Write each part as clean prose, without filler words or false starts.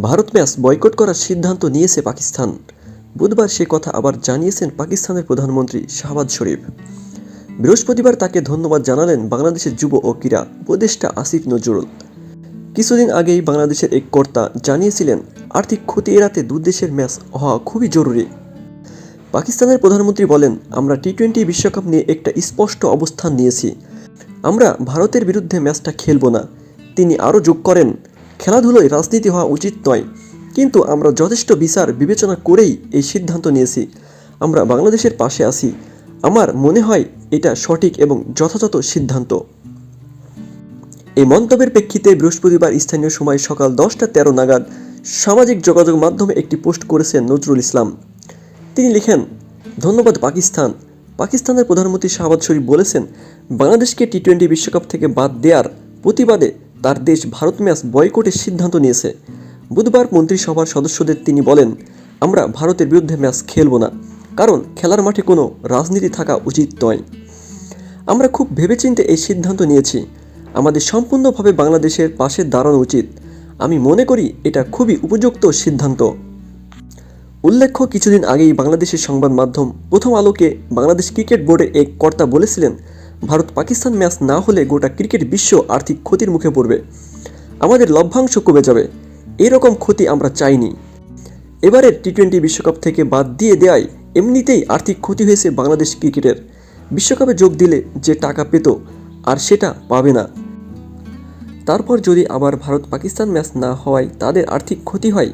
Bharat match boycott করার সিদ্ধান্ত নিয়েছে পাকিস্তান। বুধবার সে কথা আবার জানিয়েছেন পাকিস্তানের প্রধানমন্ত্রী শাহবাজ শরীফ। বৃহস্পতিবার তাকে ধন্যবাদ জানালেন বাংলাদেশের যুব ও ক্রীড়া উপদেষ্টা আসিফ নজরুল। কিছুদিন আগেই বাংলাদেশের এক কর্তা জানিয়েছিলেন, আর্থিক ক্ষতি এড়াতে দুই দেশের ম্যাচ হওয়া খুবই জরুরি। পাকিস্তানের প্রধানমন্ত্রী বলেন, আমরা টি-20 বিশ্বকাপ নিয়ে একটা স্পষ্ট অবস্থান নিয়েছি। আমরা ভারতের বিরুদ্ধে ম্যাচটা খেলব না। তিনি আরও যোগ করেন, খেলাধুলোয় রাজনীতি হওয়া উচিত নয়, কিন্তু আমরা যথেষ্ট বিচার বিবেচনা করেই এই সিদ্ধান্ত নিয়েছি। আমরা বাংলাদেশের পাশে আছি। আমার মনে হয় এটা সঠিক এবং যথাযথ সিদ্ধান্ত। এই মন্তব্যের প্রেক্ষিতে বৃহস্পতিবার স্থানীয় সময় সকাল 10টা 13 নাগাদ সামাজিক যোগাযোগ মাধ্যমে একটি পোস্ট করেছেন নজরুল ইসলাম। তিনি লিখেন, ধন্যবাদ পাকিস্তান। পাকিস্তানের প্রধানমন্ত্রী শাহবাজ শরীফ বলেছেন, বাংলাদেশকে টি-20 বিশ্বকাপ থেকে বাদ দেওয়ার প্রতিবাদে তার দেশ ভারত ম্যাচ বয়কটের সিদ্ধান্ত নিয়েছে। বুধবার মন্ত্রিসভার সদস্যদের তিনি বলেন, আমরা ভারতের বিরুদ্ধে ম্যাচ খেলব না, কারণ খেলার মাঠে কোনো রাজনীতি থাকা উচিত নয়। আমরা খুব ভেবেচিন্তে এই সিদ্ধান্ত নিয়েছি। আমাদের সম্পূর্ণভাবে বাংলাদেশের পাশে দাঁড়ানো উচিত। আমি মনে করি এটা খুবই উপযুক্ত সিদ্ধান্ত। উল্লেখ্য, কিছুদিন আগেই বাংলাদেশের সংবাদ মাধ্যম প্রথম আলোকে বাংলাদেশ ক্রিকেট বোর্ডের এক কর্তা বলেছিলেন, ভারত পাকিস্তান ম্যাচ না হলে গোটা ক্রিকেট বিশ্ব আর্থিক ক্ষতির মুখে পড়বে। আমাদের লভ্যাংশ কমে যাবে। এরকম ক্ষতি আমরা চাইনি। এবারের টি-20 বিশ্বকাপ থেকে বাদ দিয়ে দেওয়ায় এমনিতেই আর্থিক ক্ষতি হয়েছে বাংলাদেশ ক্রিকেটের। বিশ্বকাপে যোগ দিলে যে টাকা পেত আর সেটা পাবে না। তারপর যদি আবার ভারত পাকিস্তান ম্যাচ না হওয়ায় তাদের আর্থিক ক্ষতি হয়।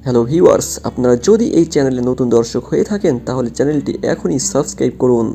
হ্যালো ভিউয়ার্স, আপনারা যদি এই চ্যানেলে নতুন দর্শক হয়ে থাকেন তাহলে চ্যানেলটি এখনই সাবস্ক্রাইব করুন।